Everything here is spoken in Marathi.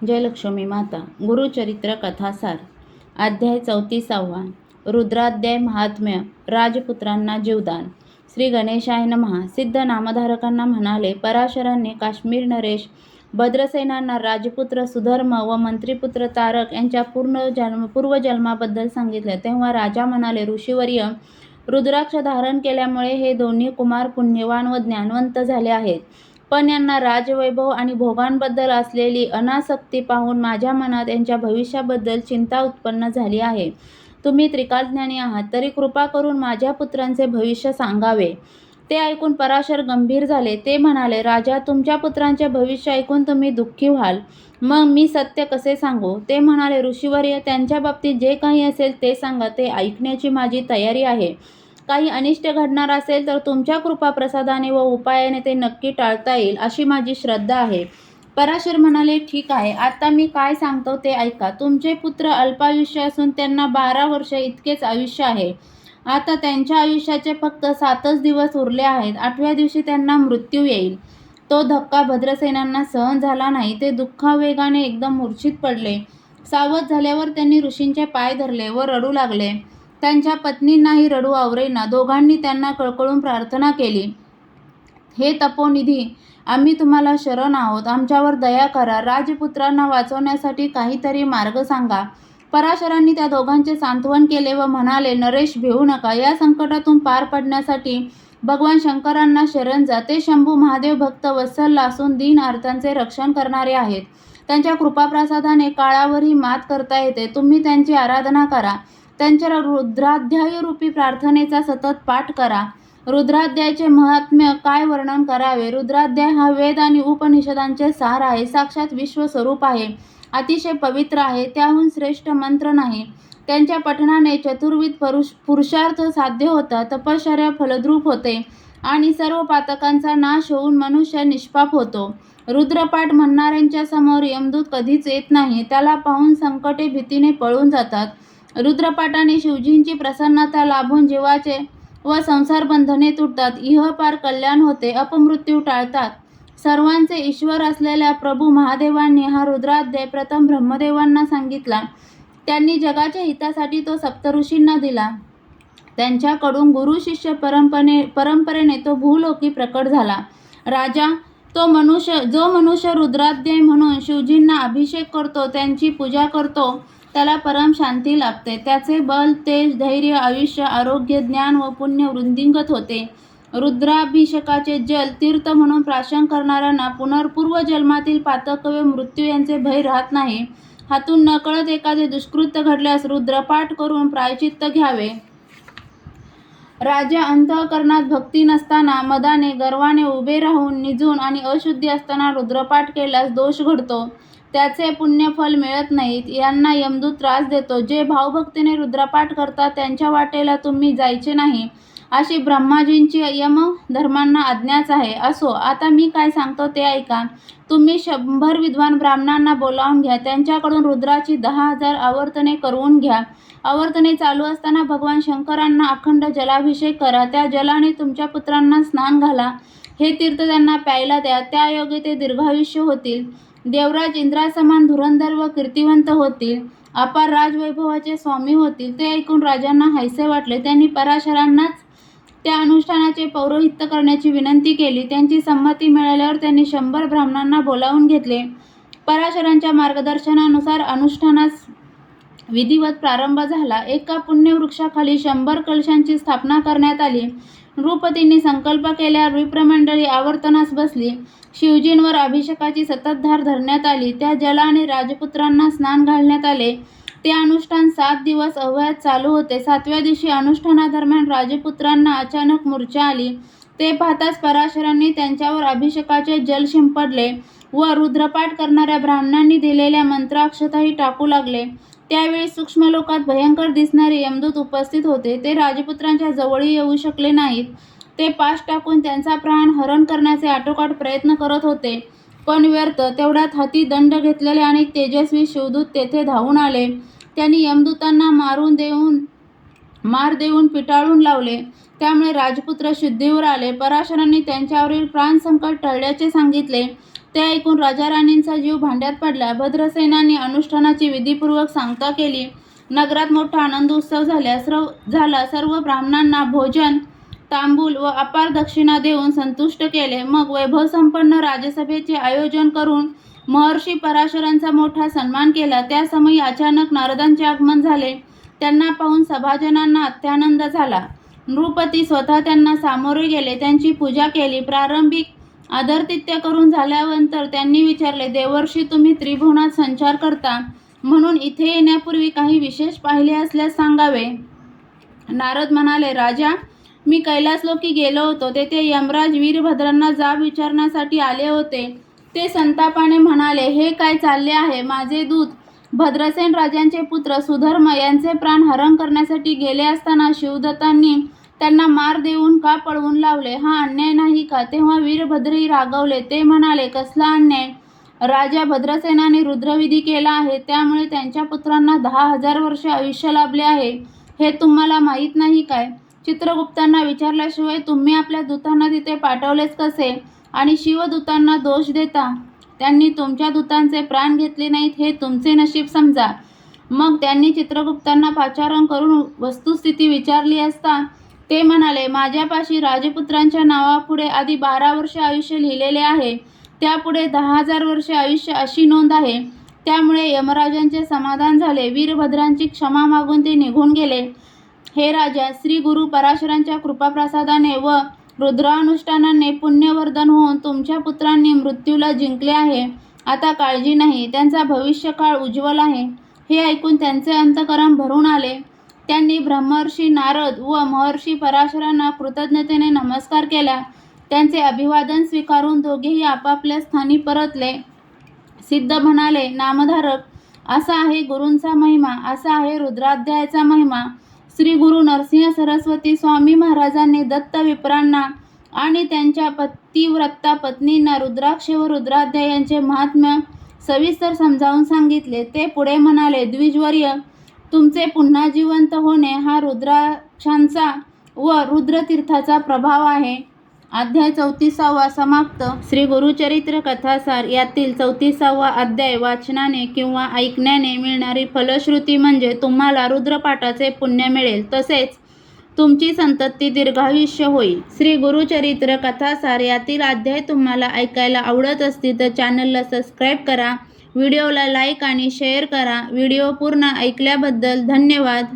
जयलक्ष्मी माता गुरुचरित्र कथासार अध्याय 34 रुद्राध्याय महात्म्य राजपुत्रांना जीवदान. श्री गणेशाय नमः. सिद्ध नामधारकांना म्हणाले, पराशरांनी काश्मीर नरेश भद्रसेनांना राजपुत्र सुधर्म व मंत्रीपुत्र तारक यांच्या पूर्वजन्माबद्दल सांगितले. तेव्हा राजा म्हणाले, ऋषीवर्य, रुद्राक्ष धारण केल्यामुळे हे दोन्ही कुमार पुण्यवान व ज्ञानवंत झाले आहेत. पण यांना राजवैभव आणि भोगांबद्दल असलेली अनासक्ती पाहून माझ्या मनात यांच्या भविष्याबद्दल चिंता उत्पन्न झाली आहे. तुम्ही त्रिकालज्ञानी आहात, तरी कृपा करून माझ्या पुत्रांचे भविष्य सांगावे. ते ऐकून पराशर गंभीर झाले. ते म्हणाले, राजा, तुमच्या पुत्रांचे भविष्य ऐकून तुम्ही दुःखी व्हाल. मग मी सत्य कसे सांगू? ते म्हणाले, ऋषीवर्य, त्यांच्या बाबतीत जे काही असेल ते सांगा. ते ऐकण्याची माझी तयारी आहे. काही अनिष्ट घडणार असेल तर तुमच्या कृपाप्रसादाने व उपायाने ते नक्की टाळता येईल अशी माझी श्रद्धा आहे. पराशर म्हणाले, ठीक आहे, आता मी काय सांगतो ते ऐका. तुमचे पुत्र अल्पायुष्य असून त्यांना 12 वर्ष इतकेच आयुष्य आहे. आता त्यांच्या आयुष्याचे फक्त 7च दिवस उरले आहेत. 8व्या दिवशी त्यांना मृत्यू येईल. तो धक्का भद्रसेनांना सहन झाला नाही. ते दुःखावेगाने एकदम मूर्छित पडले. सावध झाल्यावर त्यांनी ऋषींचे पाय धरले व रडू लागले. त्यांच्या पत्नींनाही रडू आवरेना. दोघांनी त्यांना कळकळून प्रार्थना केली, हे तपोनिधी, आम्ही तुम्हाला शरण आहोत. आमच्यावर दया करा. राजपुत्रांना वाचवण्यासाठी काहीतरी मार्ग सांगा. पराशरांनी त्या दोघांचे सांत्वन केले व म्हणाले, नरेश, भिवू नका. या संकटातून पार पडण्यासाठी भगवान शंकरांना शरण जा. ते शंभू महादेव भक्त वत्सल असून दीन आर्तांचे रक्षण करणारे आहेत. त्यांच्या कृपाप्रसादाने काळावरही मात करता येते. तुम्ही त्यांची आराधना करा. त्यांच्या रुद्राध्याय रूपी प्रार्थनेचा सतत पाठ करा. रुद्राध्यायाचे महात्म्य काय वर्णन करावे? रुद्राध्याय हा वेद आणि उपनिषदांचे सार आहे. साक्षात विश्वस्वरूप आहे. अतिशय पवित्र आहे. त्याहून श्रेष्ठ मंत्र नाही. त्यांच्या पठणाने चतुर्विध पुरुषार्थ साध्य होतात. तपश्चर्या फलद्रूप होते आणि सर्व पातकांचा नाश होऊन मनुष्य निष्पाप होतो. रुद्रपाठ म्हणणाऱ्यांच्या समोर यमदूत कधीच येत नाही. त्याला पाहून संकटे भीतीने पळून जातात. रुद्रपाठाने शिवजींची प्रसन्नता लाभून जीवाचे व संसार बंधने तुटतात. इहपार कल्याण होते. अपमृत्यू टाळतात. सर्वांचे ईश्वर असलेल्या प्रभू महादेवांनी हा रुद्राध्याय प्रथम ब्रह्मदेवांना सांगितला. त्यांनी जगाच्या हितासाठी तो सप्तऋषींना दिला. त्यांच्याकडून गुरु शिष्य परंपरेने तो भूलोकी प्रकट झाला. राजा, जो मनुष्य रुद्राध्याय म्हणून शिवजींना अभिषेक करतो, त्यांची पूजा करतो, त्याला परम शांती लाभते. त्याचे बल, तेज, धैर्य, आयुष्य, आरोग्य, ज्ञान व पुण्य वृद्धिंगत होते. रुद्राभिषेकाचे जल तीर्थ म्हणून प्राशन करणाऱ्यांना पूर्व जन्मातील पातक व मृत्यू यांचे भय राहत नाही. हातून नकळत एखादे दुष्कृत्य घडल्यास रुद्रपाठ करून प्रायचित्त घ्यावे. राजा, अंतःकरणात भक्ती नसताना मदाने गर्वाने उभे राहून निजून आणि अशुद्धी असताना रुद्रपाठ केल्यास दोष घडतो. त्याचे पुण्यफल मिळत नाहीत. यांना यमदूत त्रास देतो. जे भावभक्तीने रुद्रपाठ करतात त्यांच्या वाटेला तुम्ही जायचे नाही, अशी ब्रह्माजींची यमधर्मांना आज्ञाच आहे. असो, आता मी काय सांगतो ते ऐका. तुम्ही 100 विद्वान ब्राह्मणांना बोलावून घ्या. त्यांच्याकडून रुद्राची 10,000 आवर्तने करवून घ्या. आवर्तने चालू असताना भगवान शंकरांना अखंड जलाभिषेक करा. त्या जलाने तुमच्या पुत्रांना स्नान घाला. हे तीर्थ त्यांना प्यायला द्या. त्यायोगे ते दीर्घायुष्य होतील. देवराज इंद्रासमान धुरंधर व कीर्तिवंत होतील. अपार राजवैभवाचे स्वामी होतील. ते ऐकून राजांना हैसे वाटले. त्यांनी पराशरांनाच त्या अनुष्ठानाचे पौरोहित्य करण्याची विनंती केली. त्यांची संमती मिळाल्यावर त्यांनी 100 ब्राह्मणांना बोलावून घेतले. पराशरांच्या मार्गदर्शनानुसार अनुष्ठानास विधिवत प्रारंभ झाला. एका पुण्यवृक्षाखाली 100 कलशांची स्थापना करण्यात आली. नृपतींनी संकल्प केल्यावर विप्रमंडळी आवर्तनास बसली. शिवजींवर अभिषेकाची सततधार धरण्यात आली. त्या जलाने राजपुत्रांना स्नान घालण्यात आले. ते अनुष्ठान 7 दिवस अव्याहत चालू होते. 7व्या दिवशी अनुष्ठानादरम्यान राजपुत्रांना अचानक मूर्छा आली. ते पाहताच पराशरांनी त्यांच्यावर अभिषेकाचे जल शिंपडले व रुद्रपाठ करणाऱ्या ब्राह्मणांनी दिलेल्या मंत्राक्षताही टाकू लागले. त्यावेळी सूक्ष्मलोकात भयंकर दिसणारे यमदूत उपस्थित होते. ते राजपुत्रांच्या जवळही येऊ शकले नाहीत. ते पाश टाकून त्यांचा प्राण हरण करण्याचे आटोकाट प्रयत्न करत होते, पण व्यर्थ. तेवढ्यात हाती दंड घेतलेले अनेक तेजस्वी शिवदूत तेथे धावून आले. त्यांनी यमदूतांना मार देऊन पिटाळून लावले. त्यामुळे राजपुत्र शुद्धीवर आले. पराशरांनी त्यांच्यावरील प्राणसंकट टळल्याचे सांगितले. ते ऐकून राजा राणींचा जीव भांड्यात पडला. भद्रसेनांनी अनुष्ठानाची विधीपूर्वक सांगता केली. नगरात मोठा आनंद उत्सव झाला. सर्व ब्राह्मणांना भोजन तांबूल व अपार दक्षिणा देऊन संतुष्ट केले. मग वैभवसंपन्न राजसभेचे आयोजन करून महर्षी पराशरांचा मोठा सन्मान केला. त्या समयी अचानक नारदांचे आगमन झाले. त्यांना पाहून सभाजनांना अत्यानंद झाला. नृपती स्वतः त्यांना सामोरे गेले, त्यांची पूजा केली. प्रारंभिक आदरातिथ्य करून झाल्यानंतर त्यांनी विचारले, देवर्षी तुम्ही त्रिभुवनात संचार करता, म्हणून इथे येण्यापूर्वी काही विशेष पाहिले असल्यास सांगावे. नारद म्हणाले, राजा, मी कैलासलोकी गेलो होतो. तेथे यमराज वीरभद्रांना जाब विचारण्यासाठी आले होते. ते संतापाने म्हणाले, हे काय चालले आहे? माझे दूत भद्रसेन राजांचे पुत्र सुधर्म यांचे प्राण हरण करण्यासाठी गेले असताना शिवदत्तांनी त्यांना मार देऊन का पळवून लावले? हा अन्याय नाही का? तेव्हा वीरभद्रही रागावले. ते म्हणाले, कसला अन्याय? राजा भद्रसेनाने रुद्रविधी केला आहे, त्यामुळे त्यांच्या पुत्रांना 10,000 वर्षे आयुष्य लाभले आहे. हे तुम्हाला माहीत नाही काय? चित्रगुप्तांना विचारल्याशिवाय तुम्ही आपल्या दूतांना तिथे पाठवलेच कसे? आणि शिवदूतांना दोष देता. त्यांनी तुमच्या दूतांचे प्राण घेतले नाहीत, हे तुमचे नशीब समजा. मग त्यांनी चित्रगुप्तांना पाचारण करून वस्तुस्थिती विचारली असता ते म्हणाले, माझ्यापाशी राजपुत्रांच्या नावापुढे आधी 12 वर्षे आयुष्य लिहिलेले आहे, त्यापुढे 10,000 वर्षे आयुष्य अशी नोंद आहे. त्यामुळे यमराजांचे समाधान झाले. वीरभद्रांची क्षमा मागून ते निघून गेले. हे राजा, श्री गुरु पराशरांच्या कृपाप्रसादाने व रुद्रानुष्ठानाने पुण्यवर्धन होऊन तुमच्या पुत्रांनी मृत्यूला जिंकले आहे. आता काळजी नाही, त्यांचा भविष्यकाळ उज्ज्वल आहे. हे ऐकून त्यांचे अंतःकरण भरून आले. त्यांनी ब्रह्मर्षी नारद व महर्षी पराशरांना कृतज्ञतेने नमस्कार केला. त्यांचे अभिवादन स्वीकारून दोघेही आपापल्या स्थानी परतले. सिद्ध म्हणाले, नामधारक, असा आहे गुरूंचा महिमा, असा आहे रुद्राध्यायाचा महिमा. श्री गुरु नरसिंह सरस्वती स्वामी महाराजांनी दत्त विप्रांना आणि त्यांच्या पतिव्रता पत्नींना रुद्राक्ष व रुद्राध्याय यांचे महात्म्य सविस्तर समजावून सांगितले. ते पुढे म्हणाले, द्विजवर्य, तुमचे पुन्हा जिवंत होणे हा रुद्राक्षांचा व रुद्रतीर्थाचा प्रभाव आहे. अध्याय 34 समाप्त. श्री गुरुचरित्र कथासार यातील 34वा अध्याय वाचनाने किंवा ऐकण्याने मिळणारी फलश्रुती म्हणजे तुम्हाला रुद्रपाठाचे पुण्य मिळेल, तसेच तुमची संतती दीर्घायुष्य होईल. श्री गुरुचरित्र कथासार यातील अध्याय तुम्हाला ऐकायला आवडत असतील तर चॅनलला सबस्क्राईब करा, व्हिडिओला लाईक आणि शेअर करा. व्हिडिओ पूर्ण ऐकल्याबद्दल धन्यवाद.